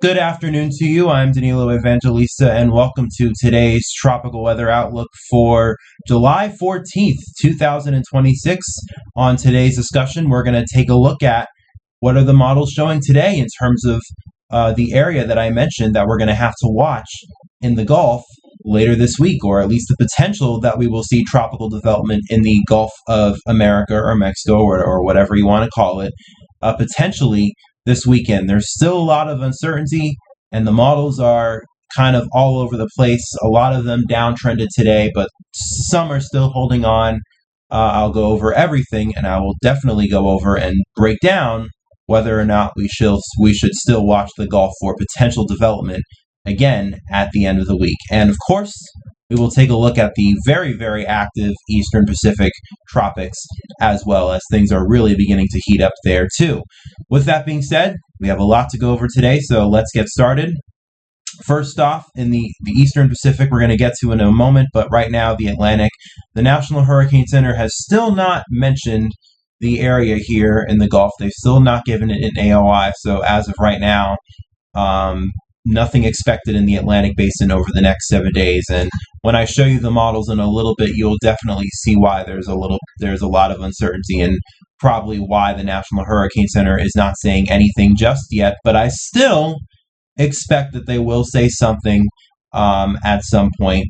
Good afternoon to you. I'm Danilo Evangelista, and welcome to today's tropical weather outlook for July 14th, 2026. On today's discussion, we're going to take a look at what are the models showing today in terms of the area that I mentioned that we're going to have to watch in the Gulf later this week, or at least the potential that we will see tropical development in the Gulf of America or Mexico or whatever you want to call it, potentially this weekend. There's still a lot of uncertainty, and the models are kind of all over the place. A lot of them downtrended today, but some are still holding on. I'll go over everything, and I will definitely go over and break down whether or not we should still watch the Gulf for potential development again at the end of the week. And of course, we will take a look at the very, very active Eastern Pacific tropics, as well, as things are really beginning to heat up there too. With that being said, we have a lot to go over today, so let's get started. First off, in the Eastern Pacific, we're going to get to in a moment, but right now, the Atlantic. The National Hurricane Center has still not mentioned the area here in the Gulf. They've still not given it an AOI, so as of right now, nothing expected in the Atlantic basin over the next 7 days. And when I show you the models in a little bit, you'll definitely see why there's a lot of uncertainty, and probably why the National Hurricane Center is not saying anything just yet. But I still expect that they will say something at some point,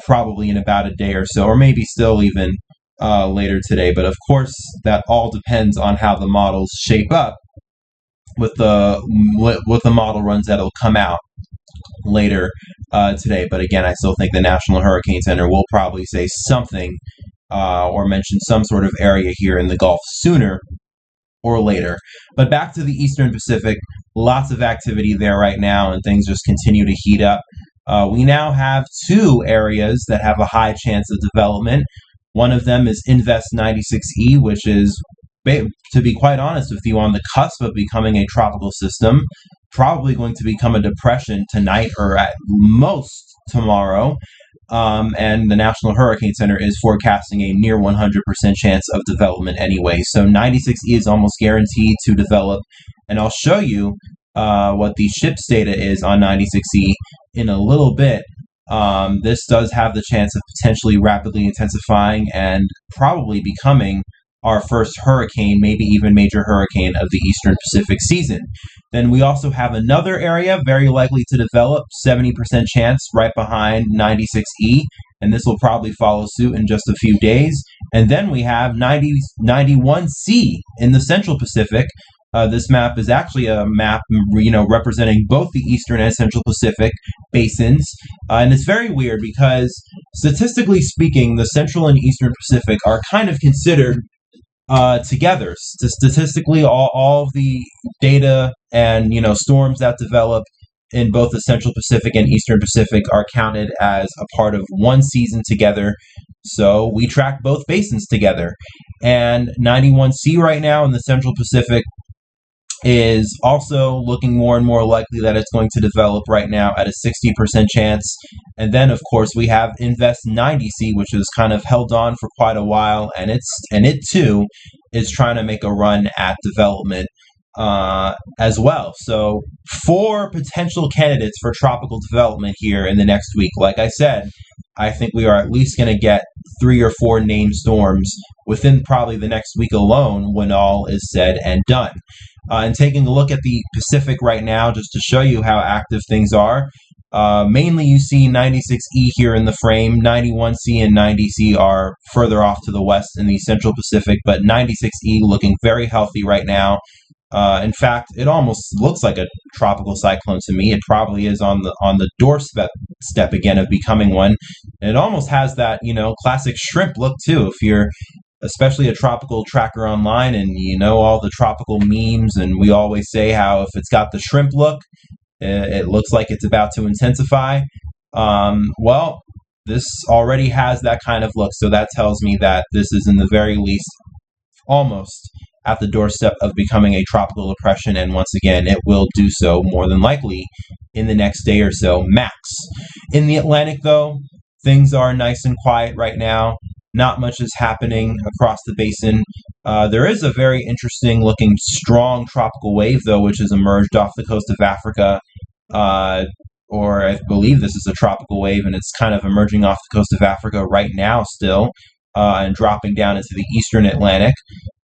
probably in about a day or so, or maybe still even later today. But of course, that all depends on how the models shape up with the model runs that'll come out later today. But again, I still think the National Hurricane Center will probably say something or mention some sort of area here in the Gulf sooner or later. But back to the Eastern Pacific, lots of activity there right now, and things just continue to heat up. We now have two areas that have a high chance of development. One of them is Invest 96E, which is, to be quite honest with you, on the cusp of becoming a tropical system, probably going to become a depression tonight or at most tomorrow. And the National Hurricane Center is forecasting a near 100% chance of development anyway. So 96E is almost guaranteed to develop. And I'll show you what the ship's data is on 96E in a little bit. This does have the chance of potentially rapidly intensifying and probably becoming our first hurricane, maybe even major hurricane of the Eastern Pacific season. Then we also have another area very likely to develop, 70% chance, right behind 96E, and this will probably follow suit in just a few days. And then we have 91C in the Central Pacific. This map is actually a map, representing both the Eastern and Central Pacific basins. And it's very weird because, statistically speaking, the Central and Eastern Pacific are kind of considered together. Statistically, all of the data and storms that develop in both the Central Pacific and Eastern Pacific are counted as a part of one season together. So we track both basins together. And 91C right now in the Central Pacific is also looking more and more likely that it's going to develop right now at a 60% chance. And then, of course, we have Invest 90C, which has kind of held on for quite a while, and it too is trying to make a run at development as well. So 4 potential candidates for tropical development here in the next week. Like I said, I think we are at least going to get 3 or 4 named storms within probably the next week alone when all is said and done. And taking a look at the Pacific right now, just to show you how active things are, mainly you see 96E here in the frame. 91C and 90C are further off to the west in the Central Pacific, but 96E looking very healthy right now. In fact, it almost looks like a tropical cyclone to me. It probably is on the doorstep again of becoming one. And it almost has that classic shrimp look too. If you're especially a tropical tracker online and all the tropical memes, and we always say how if it's got the shrimp look, it looks like it's about to intensify. Well, this already has that kind of look, so that tells me that this is in the very least almost at the doorstep of becoming a tropical depression, and once again, it will do so more than likely in the next day or so, max. In the Atlantic, though, things are nice and quiet right now. Not much is happening across the basin. There is a very interesting looking strong tropical wave, though, which has emerged off the coast of Africa or I believe this is a tropical wave, and it's kind of emerging off the coast of Africa right now still, and dropping down into the eastern Atlantic.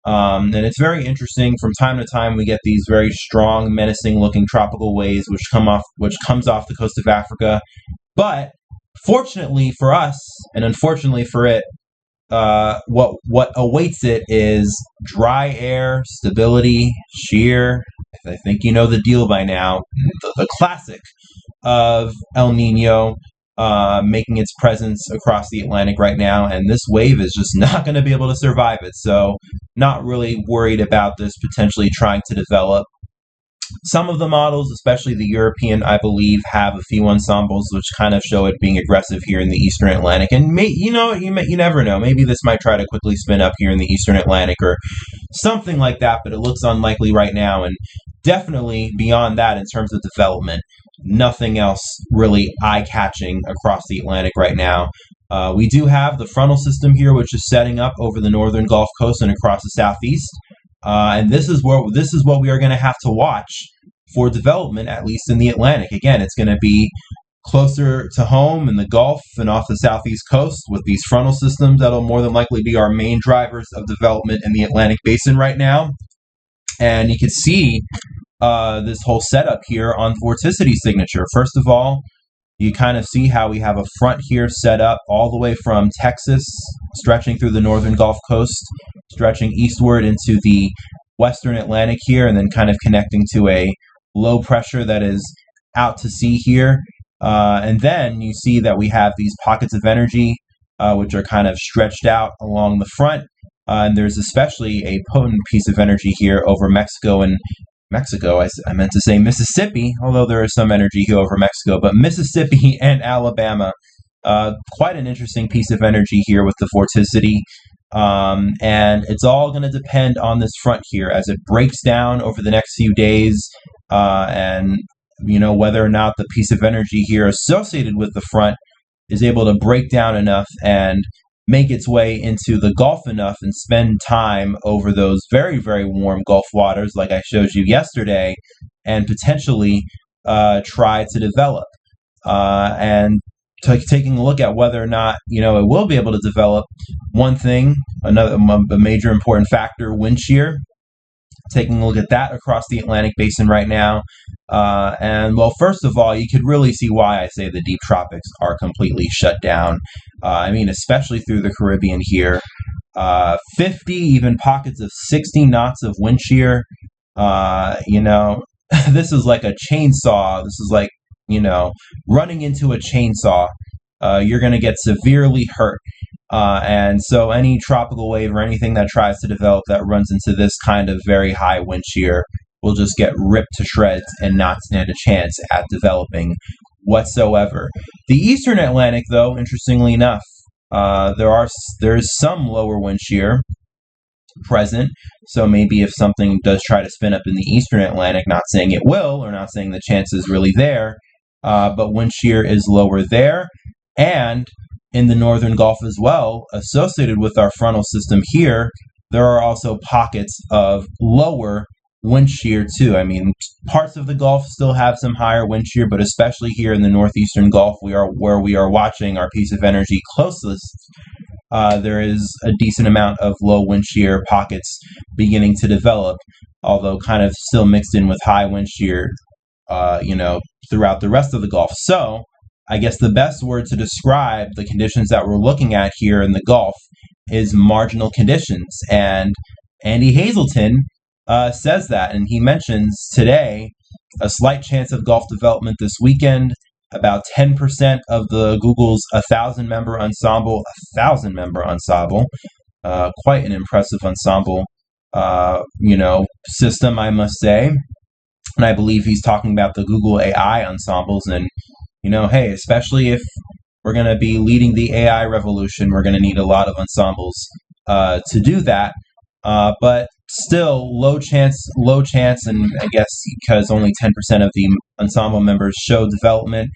And it's very interesting. From time to time, we get these very strong, menacing-looking tropical waves, which comes off the coast of Africa. But fortunately for us, and unfortunately for it, what awaits it is dry air, stability, shear. I think you know the deal by now. The classic of El Nino making its presence across the Atlantic right now, and this wave is just not going to be able to survive it. So, not really worried about this potentially trying to develop. Some of the models, especially the European, I believe, have a few ensembles which kind of show it being aggressive here in the Eastern Atlantic. And you never know. Maybe this might try to quickly spin up here in the Eastern Atlantic or something like that. But it looks unlikely right now, and definitely beyond that in terms of development, nothing else really eye-catching across the Atlantic right now. We do have the frontal system here, which is setting up over the northern Gulf Coast and across the southeast. And this is what we are going to have to watch for development, at least in the Atlantic. Again, it's going to be closer to home in the Gulf and off the southeast coast with these frontal systems. That'll more than likely be our main drivers of development in the Atlantic basin right now. And you can see this whole setup here on vorticity signature. First of all, you kind of see how we have a front here set up all the way from Texas, stretching through the northern Gulf Coast, stretching eastward into the western Atlantic here, and then kind of connecting to a low pressure that is out to sea here. And then you see that we have these pockets of energy, which are kind of stretched out along the front. And there's especially a potent piece of energy here over Mexico, I meant to say Mississippi, although there is some energy here over Mexico, but Mississippi and Alabama, quite an interesting piece of energy here with the vorticity. And it's all going to depend on this front here as it breaks down over the next few days, and whether or not the piece of energy here associated with the front is able to break down enough and make its way into the Gulf enough and spend time over those very, very warm Gulf waters like I showed you yesterday, and potentially try to develop. And taking a look at whether or not it will be able to develop. One thing, a major important factor, wind shear. Taking a look at that across the Atlantic basin right now. And well, first of all, you could really see why I say the deep tropics are completely shut down. Especially through the Caribbean here. 50, even pockets of 60 knots of wind shear. This is like a chainsaw. This is like, running into a chainsaw. You're going to get severely hurt. And so any tropical wave or anything that tries to develop that runs into this kind of very high wind shear will just get ripped to shreds and not stand a chance at developing whatsoever. The Eastern Atlantic, though, interestingly enough, there's some lower wind shear present. So maybe if something does try to spin up in the Eastern Atlantic, not saying it will, or not saying the chance is really there, but wind shear is lower there. And in the northern Gulf as well, associated with our frontal system here, there are also pockets of lower wind shear too. Parts of the Gulf still have some higher wind shear, but especially here in the northeastern Gulf, where we are watching our piece of energy closest, there is a decent amount of low wind shear pockets beginning to develop, although kind of still mixed in with high wind shear, throughout the rest of the Gulf. So I guess the best word to describe the conditions that we're looking at here in the Gulf is marginal conditions. And Andy Hazelton says that, and he mentions today a slight chance of Gulf development this weekend. About 10% of the Google's 1,000-member ensemble, quite an impressive ensemble, system, I must say. And I believe he's talking about the Google AI ensembles. And hey, especially if we're going to be leading the AI revolution, we're going to need a lot of ensembles to do that. But still, low chance, and I guess because only 10% of the ensemble members show development.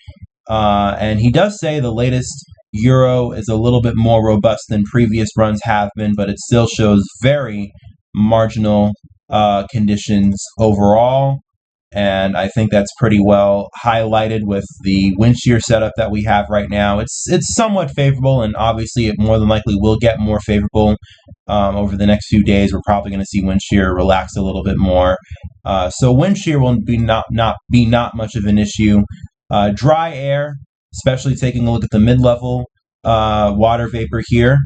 And he does say the latest Euro is a little bit more robust than previous runs have been, but it still shows very marginal conditions overall. and I think that's pretty well highlighted with the wind shear setup that we have right now. It's somewhat favorable, and obviously it more than likely will get more favorable over the next few days. We're probably going to see wind shear relax a little bit more. So wind shear will be not much of an issue. Dry air, especially taking a look at the mid-level water vapor here.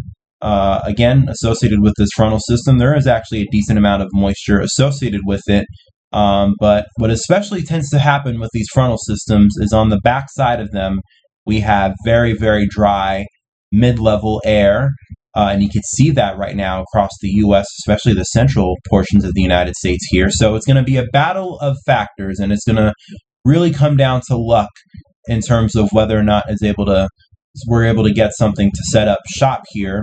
Again, associated with this frontal system, there is actually a decent amount of moisture associated with it. But what especially tends to happen with these frontal systems is on the back side of them, we have very, very dry mid-level air. And you can see that right now across the U.S., especially the central portions of the United States here. So it's going to be a battle of factors, and it's going to really come down to luck in terms of whether or not we're able to get something to set up shop here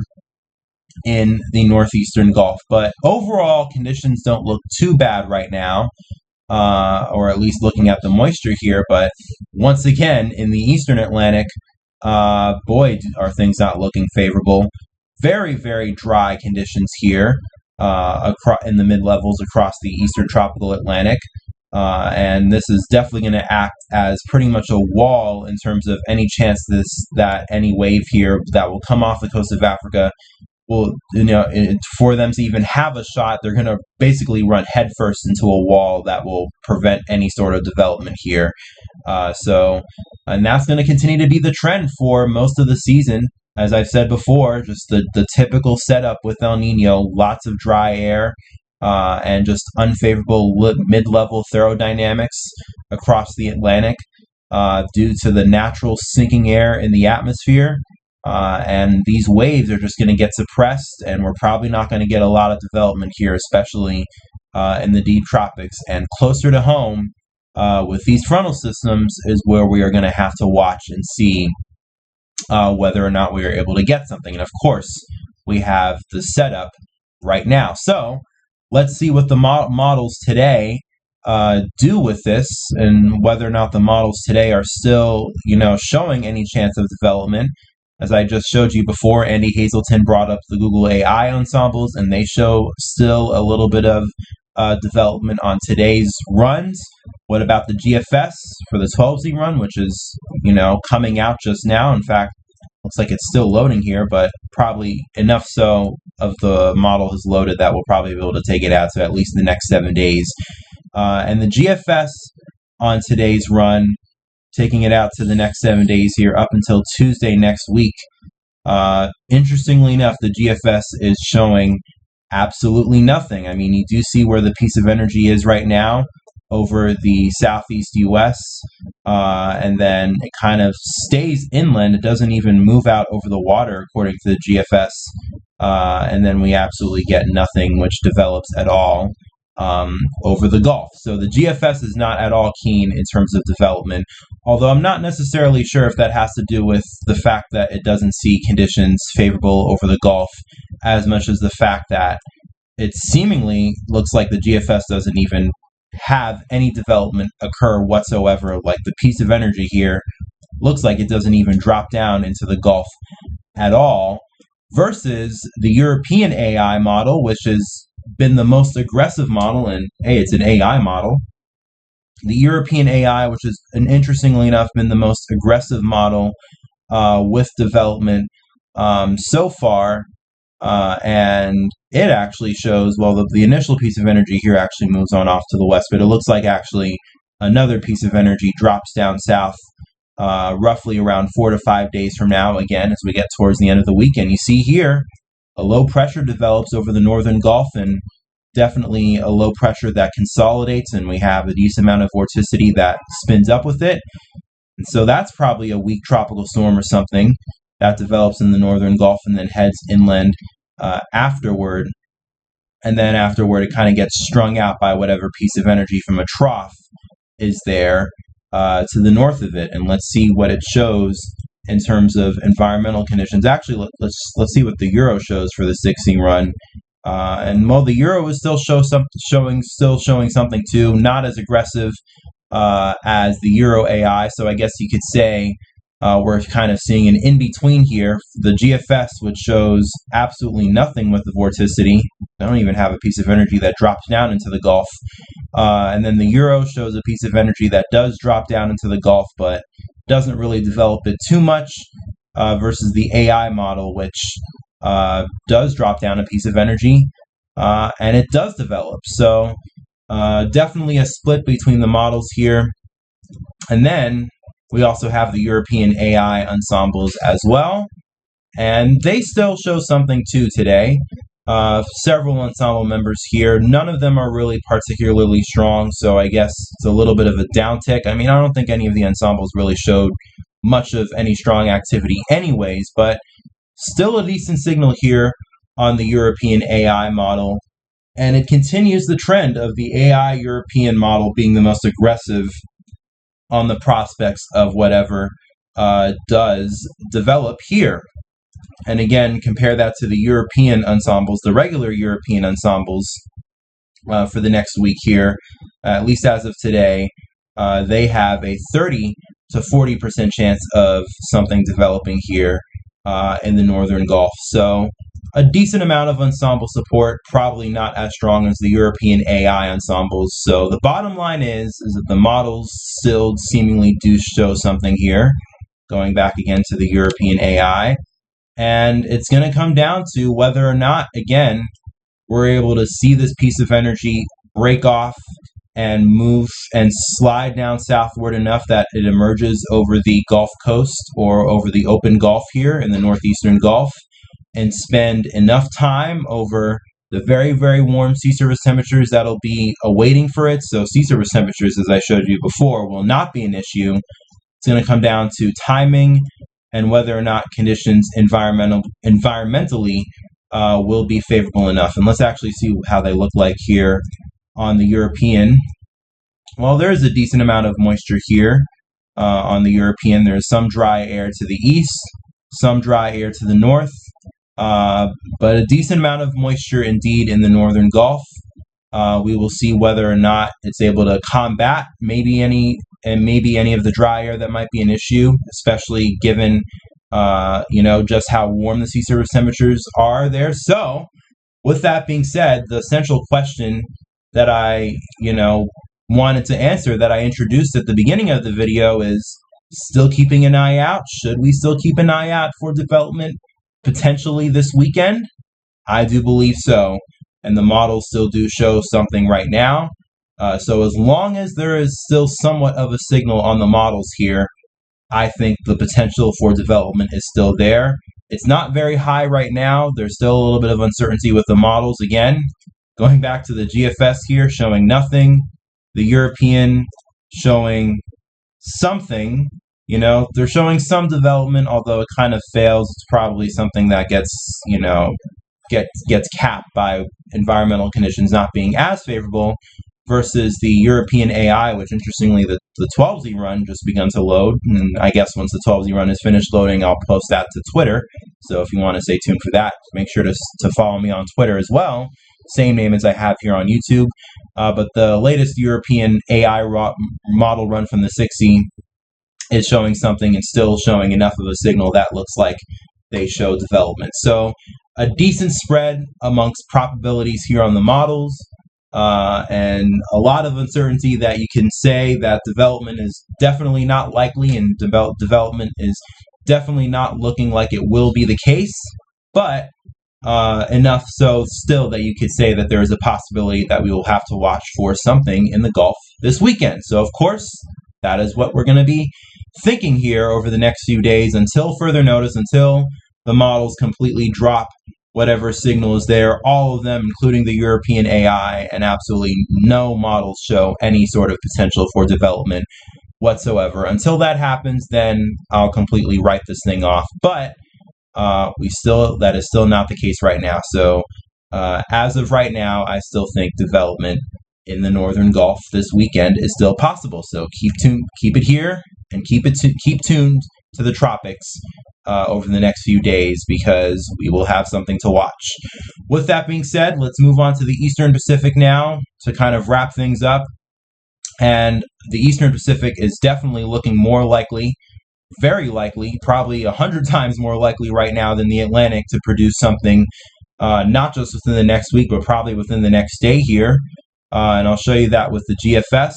in the northeastern Gulf. But overall, conditions don't look too bad right now, or at least looking at the moisture here. But once again, in the eastern Atlantic, boy, are things not looking favorable. Very, very dry conditions here in the mid-levels across the eastern tropical Atlantic. And this is definitely going to act as pretty much a wall in terms of any chance that any wave here that will come off the coast of Africa will, for them to even have a shot, they're going to basically run headfirst into a wall that will prevent any sort of development here. And that's going to continue to be the trend for most of the season. As I've said before, just the typical setup with El Nino, lots of dry air, and just unfavorable mid-level thermodynamics across the Atlantic due to the natural sinking air in the atmosphere. And these waves are just going to get suppressed, and we're probably not going to get a lot of development here, especially in the deep tropics. And closer to home, with these frontal systems, is where we are going to have to watch and see whether or not we are able to get something. And of course, we have the setup right now. So let's see what the models today do with this, and whether or not the models today are still, showing any chance of development. As I just showed you before, Andy Hazelton brought up the Google AI ensembles, and they show still a little bit of development on today's runs. What about the GFS for the 12Z run, which is, coming out just now? In fact, looks like it's still loading here, but probably enough so of the model has loaded that we'll probably be able to take it out to at least the next 7 days. And the GFS on today's run, taking it out to the next 7 days here up until Tuesday next week. Interestingly enough, the GFS is showing absolutely nothing. I mean, you do see where the piece of energy is right now over the southeast U.S., and then it kind of stays inland. It doesn't even move out over the water, according to the GFS, and then we absolutely get nothing which develops at all over the Gulf. So the GFS is not at all keen in terms of development, although I'm not necessarily sure if that has to do with the fact that it doesn't see conditions favorable over the Gulf, as much as the fact that it seemingly looks like the GFS doesn't even have any development occur whatsoever. Like, the piece of energy here looks like it doesn't even drop down into the Gulf at all, versus the European AI model, which has been the most aggressive model, and hey, it's an AI model. The European AI, which is, interestingly enough, been the most aggressive model with development so far, and it actually shows, well, the initial piece of energy here actually moves on off to the west, but it looks like actually another piece of energy drops down south roughly around 4 to 5 days from now, again, as we get towards the end of the weekend. You see here, a low pressure develops over the northern Gulf, and definitely a low pressure that consolidates, and we have a decent amount of vorticity that spins up with it. And so that's probably a weak tropical storm or something that develops in the northern Gulf and then heads inland afterward. And then afterward, it kind of gets strung out by whatever piece of energy from a trough is there to the north of it. And let's see what it shows in terms of environmental conditions. Actually, let's see what the Euro shows for the 16 run. And well, the Euro is still showing something too, not as aggressive as the Euro AI. So I guess you could say We're kind of seeing an in-between here. The GFS, which shows absolutely nothing with the vorticity. I don't even have a piece of energy that drops down into the Gulf. And then the Euro shows a piece of energy that does drop down into the Gulf, but doesn't really develop it too much, versus the AI model, which does drop down a piece of energy, and it does develop. So definitely a split between the models here. And then we also have the European AI ensembles as well, and they still show something too today. Several ensemble members here. None of them are really particularly strong, so I guess it's a little bit of a downtick. I mean, I don't think any of the ensembles really showed much of any strong activity anyways, but still a decent signal here on the European AI model. And it continues the trend of the AI European model being the most aggressive on the prospects of whatever does develop here. And again, compare that to the European ensembles, the regular European ensembles for the next week here, at least as of today. They have a 30 to 40% chance of something developing here in the Northern Gulf. So a decent amount of ensemble support, probably not as strong as the European AI ensembles. So the bottom line is that the models still seemingly do show something here, going back again to the European AI. And it's going to come down to whether or not, again, we're able to see this piece of energy break off and move and slide down southward enough that it emerges over the Gulf Coast or over the open Gulf here in the northeastern Gulf, and spend enough time over the very, very warm sea surface temperatures that'll be awaiting for it. So sea surface temperatures, as I showed you before, will not be an issue. It's going to come down to timing and whether or not conditions environmentally will be favorable enough. And let's actually see how they look like here on the European. Well, there is a decent amount of moisture here on the European. There's some dry air to the east, some dry air to the north, but a decent amount of moisture indeed in the Northern Gulf. We will see whether or not it's able to combat maybe any of the dry air that might be an issue, especially given just how warm the sea surface temperatures are there. So with that being said, the central question that I wanted to answer, that I introduced at the beginning of the video, is still keeping an eye out. Should we still keep an eye out for development potentially this weekend? I do believe so, and the models still do show something right now. So as long as there is still somewhat of a signal on the models here, I think the potential for development is still there. It's not very high right now. There's still a little bit of uncertainty with the models. Again, going back to the GFS here, showing nothing. The European showing something. They're showing some development, although it kind of fails. It's probably something that gets capped by environmental conditions not being as favorable, versus the European AI, which interestingly the 12Z run just begun to load. And I guess once the 12Z run is finished loading, I'll post that to Twitter. So if you want to stay tuned for that, make sure to follow me on Twitter as well. Same name as I have here on YouTube. But the latest European AI model run from the 6Z is showing something and still showing enough of a signal that looks like they show development. So a decent spread amongst probabilities here on the models, and a lot of uncertainty that you can say that development is definitely not likely, and development is definitely not looking like it will be the case, but enough so still that you could say that there is a possibility that we will have to watch for something in the Gulf this weekend. So of course, that is what we're going to be thinking here over the next few days until further notice, until the models completely drop whatever signal is there, all of them, including the European AI, and absolutely no models show any sort of potential for development whatsoever. Until that happens, then I'll completely write this thing off. But that is still not the case right now. So as of right now, I still think development in the Northern Gulf this weekend is still possible. So keep it here, and keep tuned to the tropics over the next few days, because we will have something to watch. With that being said, let's move on to the Eastern Pacific now to kind of wrap things up. And the Eastern Pacific is definitely looking more likely very likely, probably 100 times more likely right now than the Atlantic to produce something, not just within the next week, but probably within the next day here. And I'll show you that with the GFS.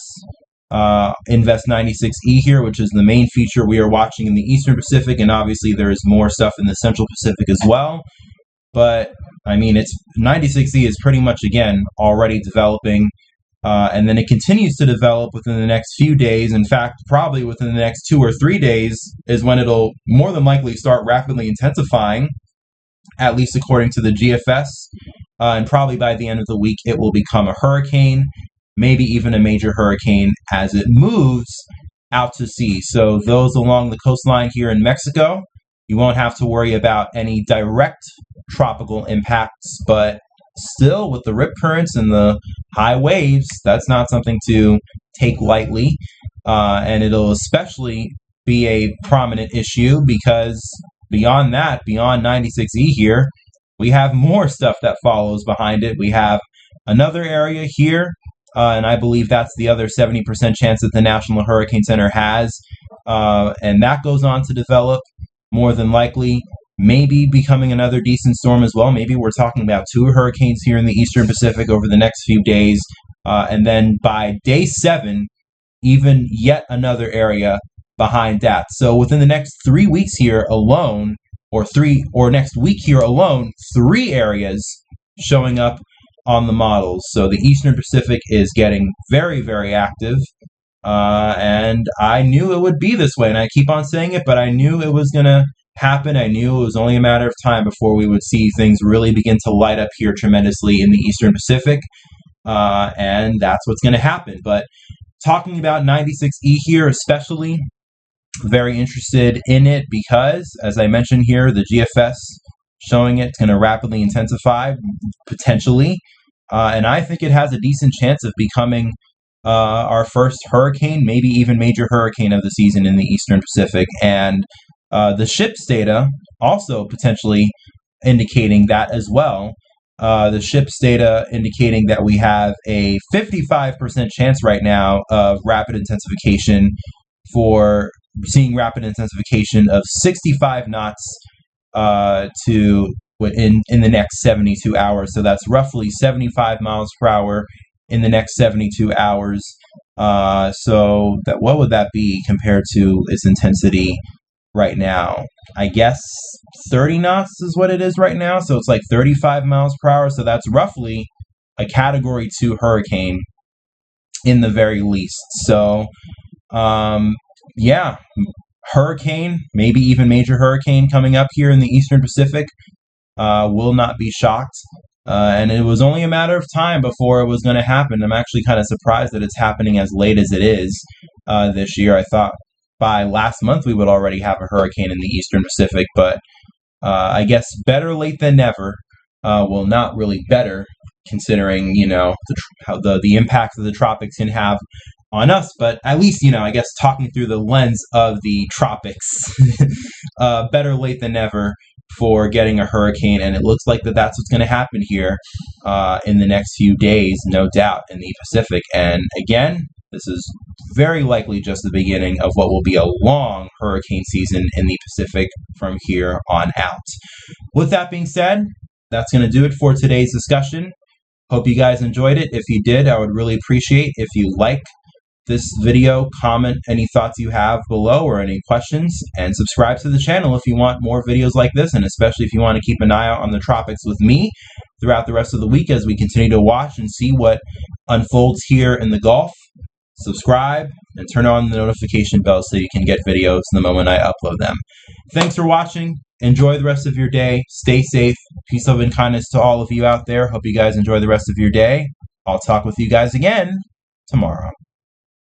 Invest 96E here, which is the main feature we are watching in the Eastern Pacific, and obviously there is more stuff in the Central Pacific as well. But I mean, it's 96E is pretty much, again, already developing, and then it continues to develop within the next few days. In fact, probably within the next 2 or 3 days is when it'll more than likely start rapidly intensifying, at least according to the GFS. And probably by the end of the week, it will become a hurricane, maybe even a major hurricane as it moves out to sea. So those along the coastline here in Mexico, you won't have to worry about any direct tropical impacts, but still with the rip currents and the high waves, that's not something to take lightly. And it'll especially be a prominent issue because beyond that, beyond 96E here, we have more stuff that follows behind it. We have another area here, and I believe that's the other 70% chance that the National Hurricane Center has, and that goes on to develop more than likely, maybe becoming another decent storm as well. Maybe we're talking about 2 hurricanes here in the Eastern Pacific over the next few days, and then by day 7, even yet another area behind that. So within the next 3 weeks here alone, or next week here alone, 3 areas showing up on the models. So the Eastern Pacific is getting very, very active, and I knew it would be this way, and I keep on saying it, but I knew it was going to happen. I knew it was only a matter of time before we would see things really begin to light up here tremendously in the Eastern Pacific, and that's what's going to happen. But talking about 96E here especially, very interested in it because, as I mentioned here, the GFS showing it's going to rapidly intensify, potentially, and I think it has a decent chance of becoming our first hurricane, maybe even major hurricane of the season in the Eastern Pacific. And the ships data also potentially indicating that as well. The ships data indicating that we have a 55% chance right now of rapid intensification, for seeing rapid intensification of 65 knots to in the next 72 hours. So that's roughly 75 miles per hour in the next 72 hours. So that, what would that be compared to its intensity right now? I guess 30 knots is what it is right now. So it's like 35 miles per hour. So that's roughly a Category 2 hurricane in the very least. So yeah, hurricane, maybe even major hurricane coming up here in the Eastern Pacific. Will not be shocked. And it was only a matter of time before it was going to happen. I'm actually kind of surprised that it's happening as late as it is this year. I thought by last month we would already have a hurricane in the Eastern Pacific, but I guess better late than never. Well, not really better, considering, you know, how the impact that the tropics can have on us, but at least, you know, I guess talking through the lens of the tropics, better late than never for getting a hurricane, and it looks like that's what's going to happen here in the next few days, no doubt, in the Pacific. And again, this is very likely just the beginning of what will be a long hurricane season in the Pacific from here on out. With that being said, that's going to do it for today's discussion. Hope you guys enjoyed it. If you did, I would really appreciate if you like this video, comment any thoughts you have below or any questions, and subscribe to the channel if you want more videos like this, and especially if you want to keep an eye out on the tropics with me throughout the rest of the week as we continue to watch and see what unfolds here in the Gulf. Subscribe and turn on the notification bell so you can get videos the moment I upload them. Thanks for watching. Enjoy the rest of your day. Stay safe. Peace, love, and kindness to all of you out there. Hope you guys enjoy the rest of your day. I'll talk with you guys again tomorrow.